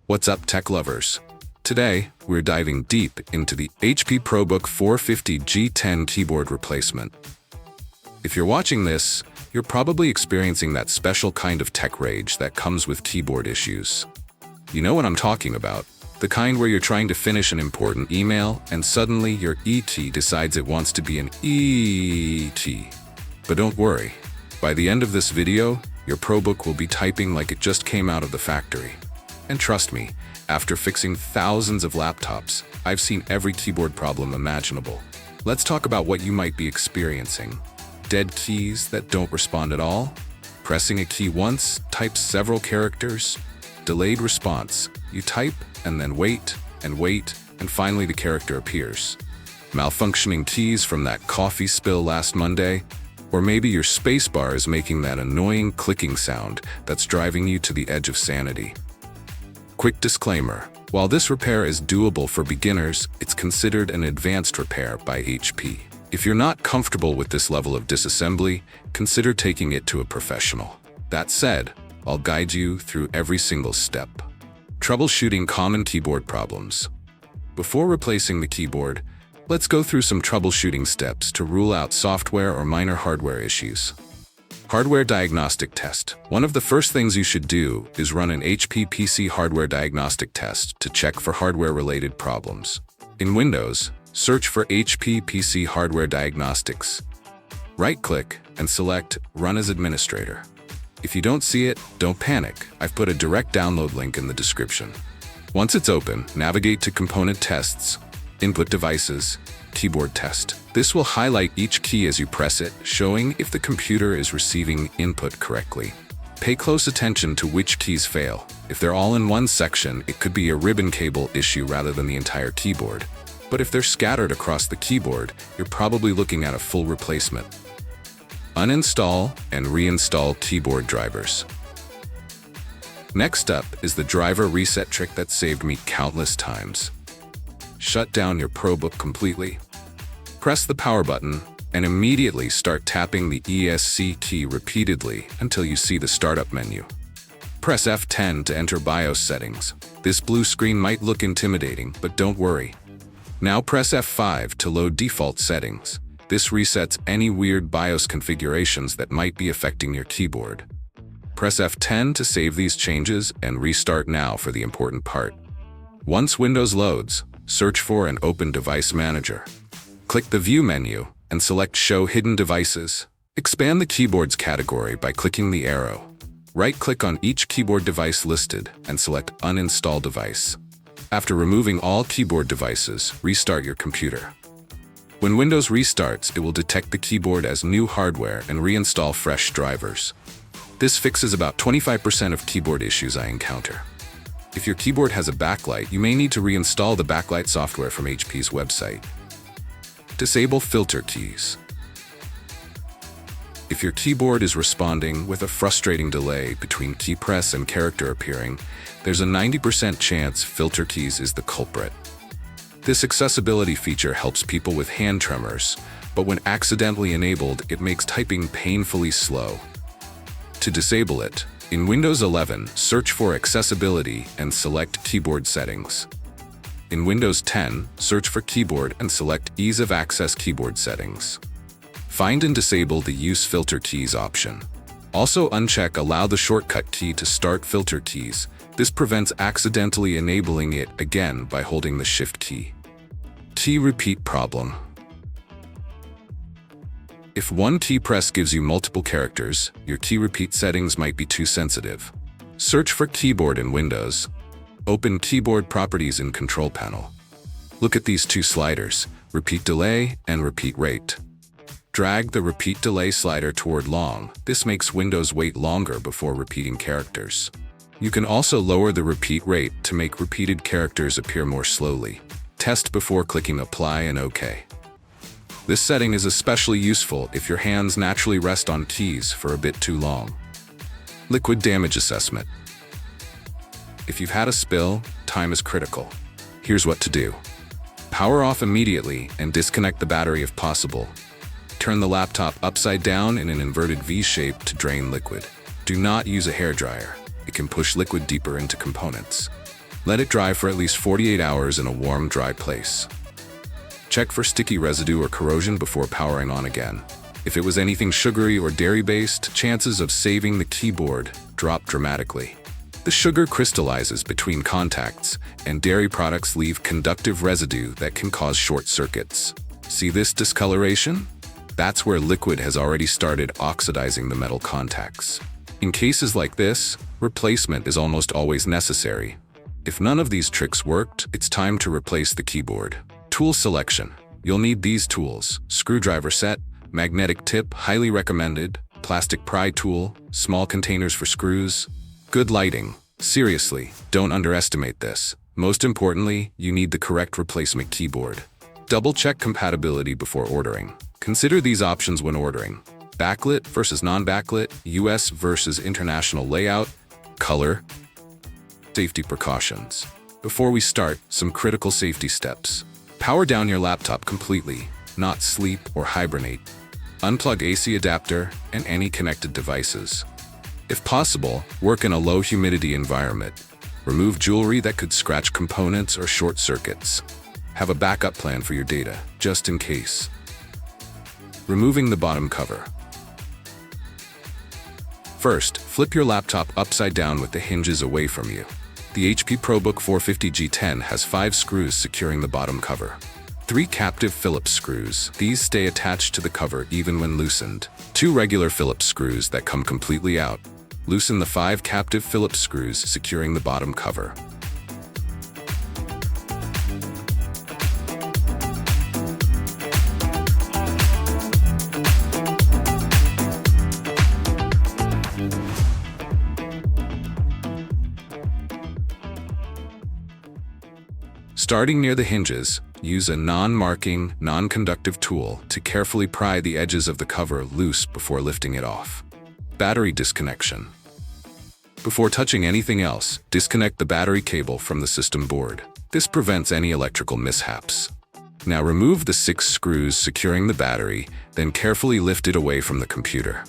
What's up, tech lovers? Today, we're diving deep into the HP ProBook 450 G10 keyboard replacement. If you're watching this, you're probably experiencing that special kind of tech rage that comes with keyboard issues. You know what I'm talking about, the kind where you're trying to finish an important email and suddenly your ET decides it wants to be an ET. But don't worry, by the end of this video, your ProBook will be typing like it just came out of the factory. And trust me, after fixing thousands of laptops, I've seen every keyboard problem imaginable. Let's talk about what you might be experiencing. Dead keys that don't respond at all? Pressing a key once types several characters? Delayed response. You type and then wait, and finally the character appears. Malfunctioning keys from that coffee spill last Monday? Or maybe your spacebar is making that annoying clicking sound that's driving you to the edge of sanity. Quick disclaimer, while this repair is doable for beginners, it's considered an advanced repair by HP. If you're not comfortable with this level of disassembly, consider taking it to a professional. That said, I'll guide you through every single step. Troubleshooting common keyboard problems. Before replacing the keyboard, let's go through some troubleshooting steps to rule out software or minor hardware issues. Hardware Diagnostic Test. One of the first things you should do is run an HP PC Hardware Diagnostic Test to check for hardware-related problems. In Windows, search for HP PC Hardware Diagnostics. Right-click and select Run as Administrator. If you don't see it, don't panic. I've put a direct download link in the description. Once it's open, navigate to Component Tests, Input Devices, Keyboard Test. This will highlight each key as you press it, showing if the computer is receiving input correctly. Pay close attention to which keys fail. If they're all in one section, it could be a ribbon cable issue rather than the entire keyboard. But if they're scattered across the keyboard, you're probably looking at a full replacement. Uninstall and reinstall keyboard drivers. Next up is the driver reset trick that saved me countless times. Shut down your ProBook completely. Press the power button and immediately start tapping the ESC key repeatedly until you see the startup menu. Press F10 to enter BIOS settings. This blue screen might look intimidating, but don't worry. Now press F5 to load default settings. This resets any weird BIOS configurations that might be affecting your keyboard. Press F10 to save these changes and restart now for the important part. Once Windows loads, search for and open Device Manager. Click the View menu and select Show Hidden Devices. Expand the keyboard's category by clicking the arrow. Right-click on each keyboard device listed and select Uninstall Device. After removing all keyboard devices, restart your computer. When Windows restarts, it will detect the keyboard as new hardware and reinstall fresh drivers. This fixes about 25% of keyboard issues I encounter. If your keyboard has a backlight, you may need to reinstall the backlight software from HP's website. Disable filter keys. If your keyboard is responding with a frustrating delay between key press and character appearing, there's a 90% chance filter keys is the culprit. This accessibility feature helps people with hand tremors, but when accidentally enabled, it makes typing painfully slow. To disable it, in Windows 11, search for Accessibility and select Keyboard Settings. In Windows 10, search for Keyboard and select Ease of Access Keyboard Settings. Find and disable the Use Filter Keys option. Also uncheck Allow the shortcut key to start filter keys. This prevents accidentally enabling it again by holding the Shift key. Key repeat problem. If one key press gives you multiple characters, your key repeat settings might be too sensitive. Search for Keyboard in Windows. Open Keyboard Properties in Control Panel. Look at these two sliders, Repeat Delay and Repeat Rate. Drag the Repeat Delay slider toward Long. This makes Windows wait longer before repeating characters. You can also lower the repeat rate to make repeated characters appear more slowly. Test before clicking Apply and OK. This setting is especially useful if your hands naturally rest on keys for a bit too long. Liquid Damage Assessment. If you've had a spill, time is critical. Here's what to do. Power off immediately and disconnect the battery if possible. Turn the laptop upside down in an inverted V shape to drain liquid. Do not use a hairdryer. It can push liquid deeper into components. Let it dry for at least 48 hours in a warm, dry place. Check for sticky residue or corrosion before powering on again. If it was anything sugary or dairy-based, chances of saving the keyboard drop dramatically. The sugar crystallizes between contacts, and dairy products leave conductive residue that can cause short circuits. See this discoloration? That's where liquid has already started oxidizing the metal contacts. In cases like this, replacement is almost always necessary. If none of these tricks worked, it's time to replace the keyboard. Tool selection. You'll need these tools: screwdriver set, magnetic tip, highly recommended, plastic pry tool, small containers for screws. Good lighting. Seriously, don't underestimate this. Most importantly, you need the correct replacement keyboard. Double-check compatibility before ordering. Consider these options when ordering: backlit versus non-backlit, US versus international layout, color, safety precautions. Before we start, some critical safety steps. Power down your laptop completely, not sleep or hibernate. Unplug AC adapter and any connected devices. If possible, work in a low humidity environment. Remove jewelry that could scratch components or short circuits. Have a backup plan for your data, just in case. Removing the bottom cover. First, flip your laptop upside down with the hinges away from you. The HP ProBook 450 G10 has 5 screws securing the bottom cover. 3 captive Phillips screws. These stay attached to the cover even when loosened. 2 regular Phillips screws that come completely out. Loosen the 5 captive Phillips screws securing the bottom cover. Starting near the hinges, use a non-marking, non-conductive tool to carefully pry the edges of the cover loose before lifting it off. Battery disconnection. Before touching anything else, disconnect the battery cable from the system board. This prevents any electrical mishaps. Now remove the 6 screws securing the battery, then carefully lift it away from the computer.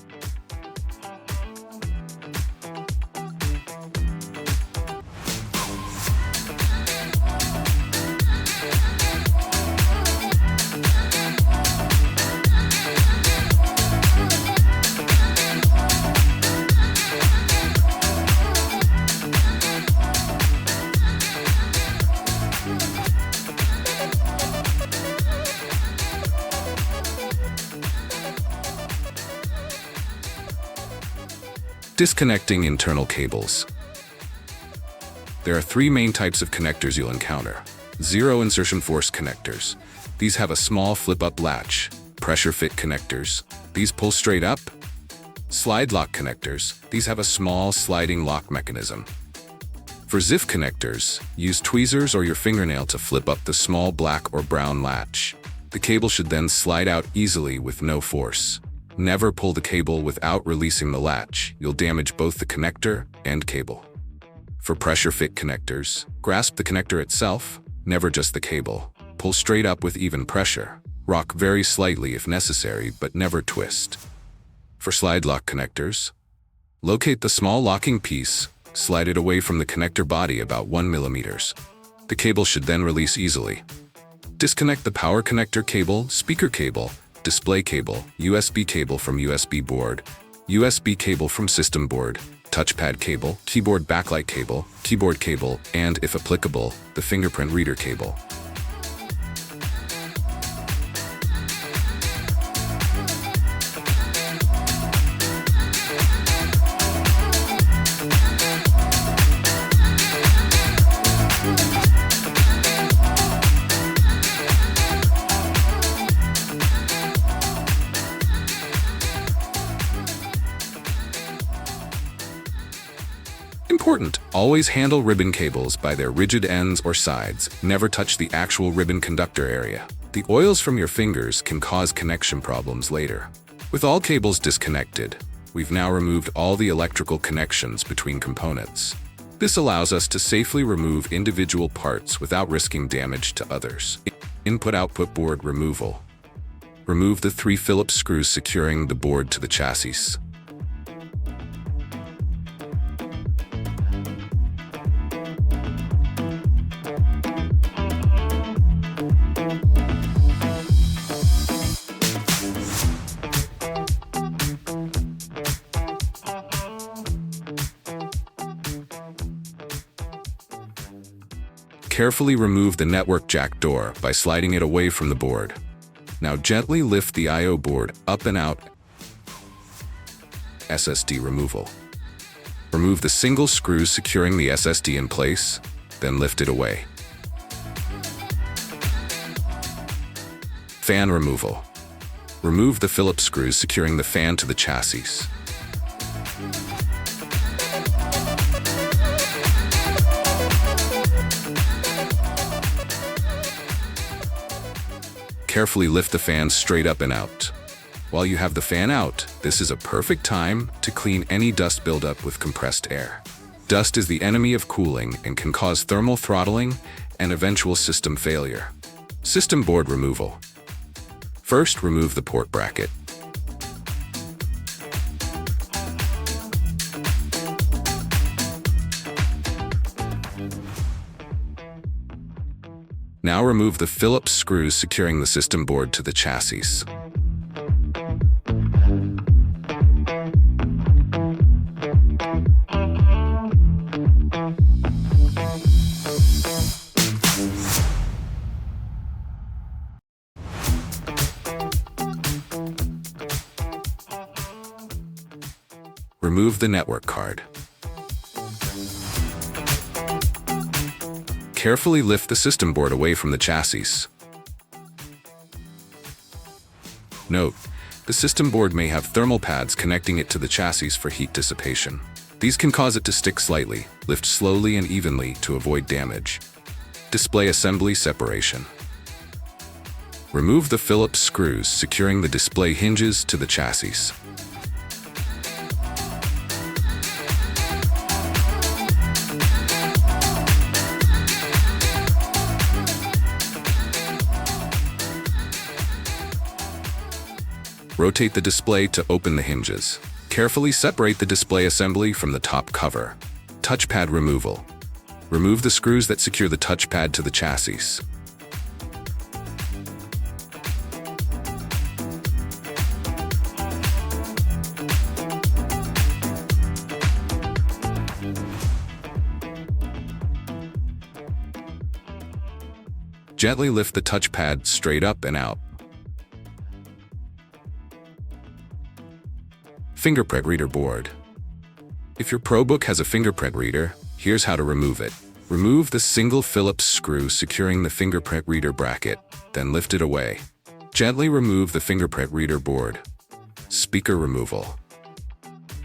Disconnecting internal cables. There are 3 main types of connectors you'll encounter. Zero insertion force connectors. These have a small flip-up latch. Pressure fit connectors. These pull straight up. Slide lock connectors. These have a small sliding lock mechanism. For ZIF connectors, use tweezers or your fingernail to flip up the small black or brown latch. The cable should then slide out easily with no force. Never pull the cable without releasing the latch. You'll damage both the connector and cable. For pressure fit connectors, grasp the connector itself, never just the cable. Pull straight up with even pressure. Rock very slightly if necessary, but never twist. For slide lock connectors, locate the small locking piece, slide it away from the connector body about 1 mm. The cable should then release easily. Disconnect the power connector cable, speaker cable, display cable, USB cable from USB board, USB cable from system board, touchpad cable, keyboard backlight cable, keyboard cable, and, if applicable, the fingerprint reader cable. Important: always handle ribbon cables by their rigid ends or sides. Never touch the actual ribbon conductor area. The oils from your fingers can cause connection problems later. With all cables disconnected, we've now removed all the electrical connections between components. This allows us to safely remove individual parts without risking damage to others. Input-output board removal. Remove the 3 Phillips screws securing the board to the chassis. Carefully remove the network jack door by sliding it away from the board. Now gently lift the I/O board up and out. SSD removal. Remove the single screws securing the SSD in place, then lift it away. Fan removal. Remove the Phillips screws securing the fan to the chassis. Carefully lift the fan straight up and out. While you have the fan out, this is a perfect time to clean any dust buildup with compressed air. Dust is the enemy of cooling and can cause thermal throttling and eventual system failure. System board removal. First, remove the port bracket. Now remove the Phillips screws securing the system board to the chassis. Remove the network card. Carefully lift the system board away from the chassis. Note, the system board may have thermal pads connecting it to the chassis for heat dissipation. These can cause it to stick slightly. Lift slowly and evenly to avoid damage. Display assembly separation. Remove the Phillips screws securing the display hinges to the chassis. Rotate the display to open the hinges. Carefully separate the display assembly from the top cover. Touchpad removal. Remove the screws that secure the touchpad to the chassis. Gently lift the touchpad straight up and out. Fingerprint reader board. If your ProBook has a fingerprint reader, here's how to remove it. Remove the single Phillips screw securing the fingerprint reader bracket, then lift it away. Gently remove the fingerprint reader board. Speaker removal.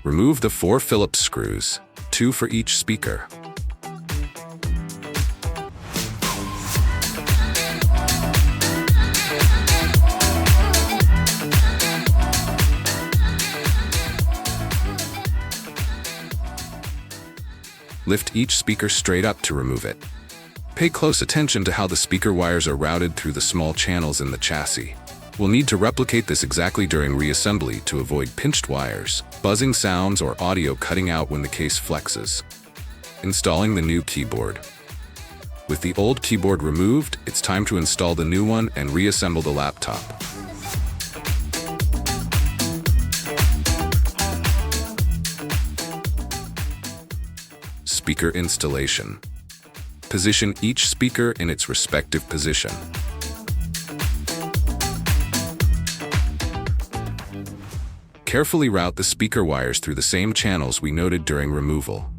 Remove the 4 Phillips screws, 2 for each speaker. Lift each speaker straight up to remove it. Pay close attention to how the speaker wires are routed through the small channels in the chassis. We'll need to replicate this exactly during reassembly to avoid pinched wires, buzzing sounds, or audio cutting out when the case flexes. Installing the new keyboard. With the old keyboard removed, it's time to install the new one and reassemble the laptop. Speaker installation. Position each speaker in its respective position. Carefully route the speaker wires through the same channels we noted during removal.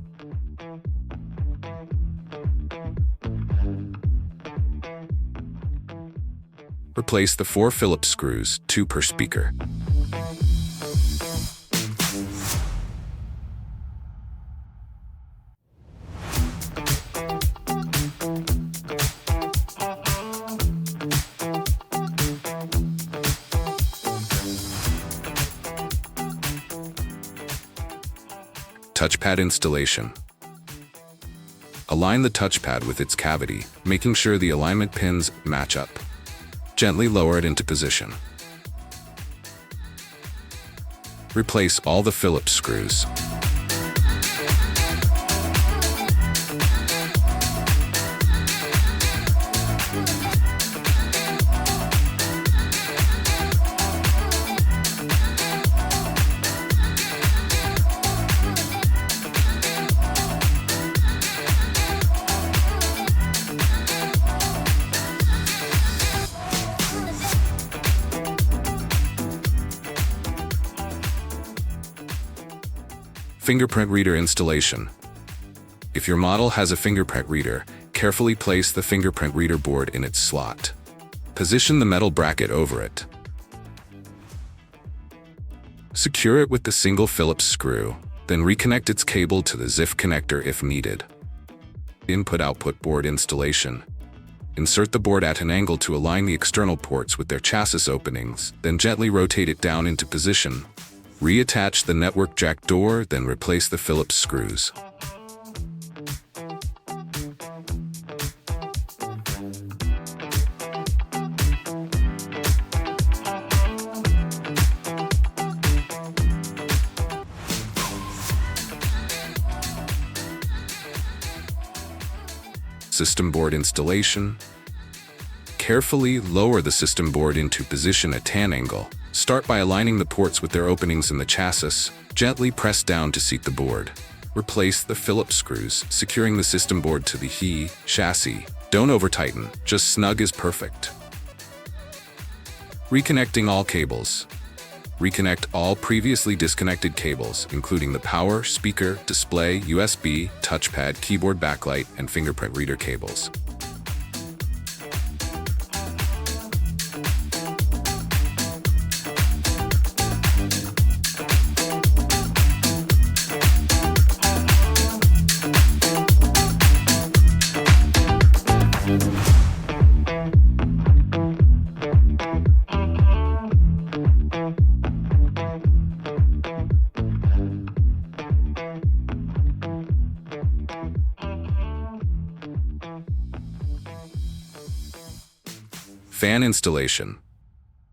Replace the 4 Phillips screws, 2 per speaker. Touchpad installation. Align the touchpad with its cavity, making sure the alignment pins match up. Gently lower it into position. Replace all the Phillips screws. Fingerprint reader installation. If your model has a fingerprint reader, carefully place the fingerprint reader board in its slot. Position the metal bracket over it. Secure it with the single Phillips screw, then reconnect its cable to the ZIF connector if needed. Input-output board installation. Insert the board at an angle to align the external ports with their chassis openings, then gently rotate it down into position. Reattach the network jack door, then replace the Phillips screws. System board installation. Carefully lower the system board into position at tan angle. Start by aligning the ports with their openings in the chassis. Gently press down to seat the board. Replace the Phillips screws, securing the system board to the chassis. Don't over-tighten, just snug is perfect. Reconnecting all cables. Reconnect all previously disconnected cables, including the power, speaker, display, USB, touchpad, keyboard backlight, and fingerprint reader cables. Fan installation.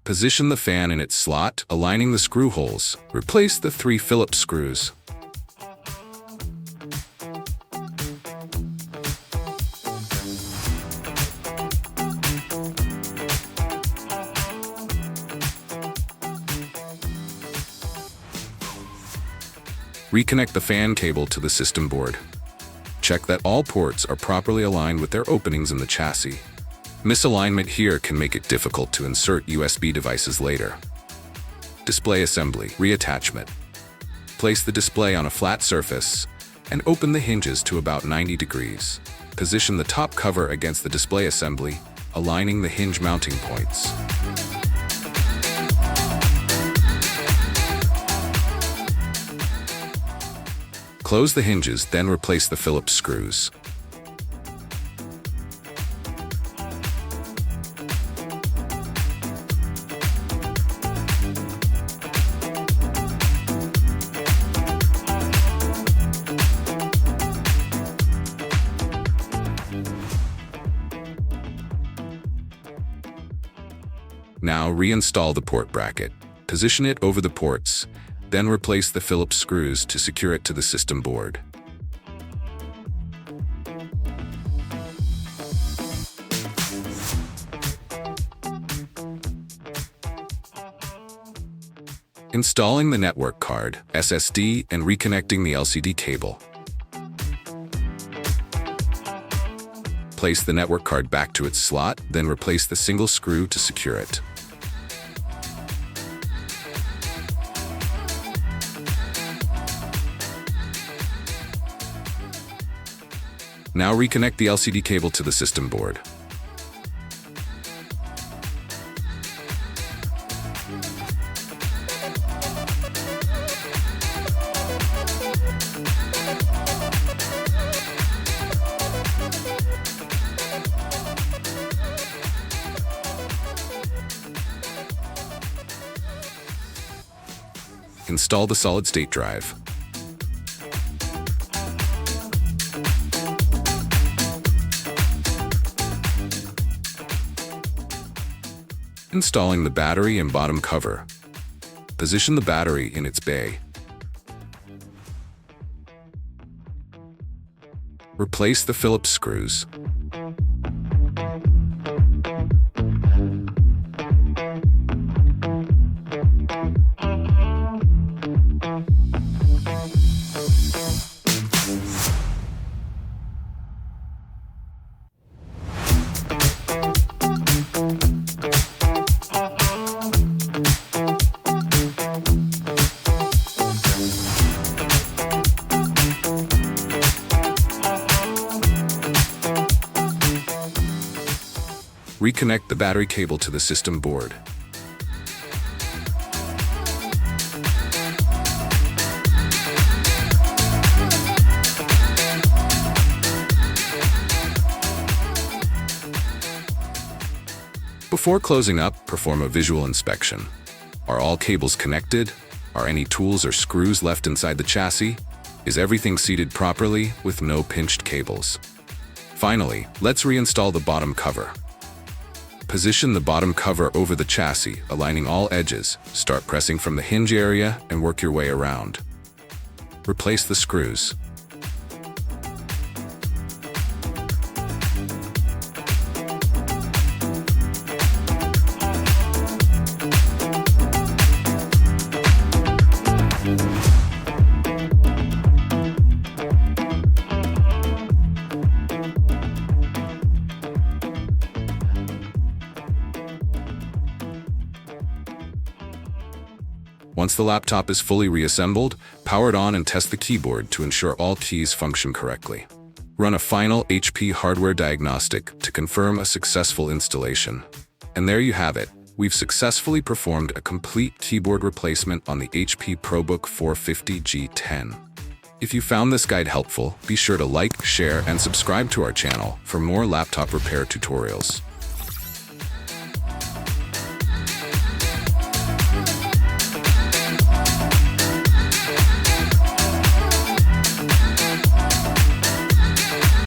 Position the fan in its slot, aligning the screw holes. Replace the 3 Phillips screws. Reconnect the fan cable to the system board. Check that all ports are properly aligned with their openings in the chassis. Misalignment here can make it difficult to insert USB devices later. Display assembly, reattachment. Place the display on a flat surface and open the hinges to about 90 degrees. Position the top cover against the display assembly, aligning the hinge mounting points. Close the hinges, then replace the Phillips screws. Now reinstall the port bracket. Position it over the ports, then replace the Phillips screws to secure it to the system board. Installing the network card, SSD, and reconnecting the LCD cable. Place the network card back to its slot, then replace the single screw to secure it. Now reconnect the LCD cable to the system board. Install the solid-state drive. Installing the battery and bottom cover. Position the battery in its bay. Replace the Phillips screws. Reconnect the battery cable to the system board. Before closing up, perform a visual inspection. Are all cables connected? Are any tools or screws left inside the chassis? Is everything seated properly with no pinched cables? Finally, let's reinstall the bottom cover. Position the bottom cover over the chassis, aligning all edges. Start pressing from the hinge area and work your way around. Replace the screws. Once the laptop is fully reassembled, power it on and test the keyboard to ensure all keys function correctly. Run a final HP Hardware Diagnostic to confirm a successful installation. And there you have it. We've successfully performed a complete keyboard replacement on the HP ProBook 450 G10. If you found this guide helpful, be sure to like, share, and subscribe to our channel for more laptop repair tutorials.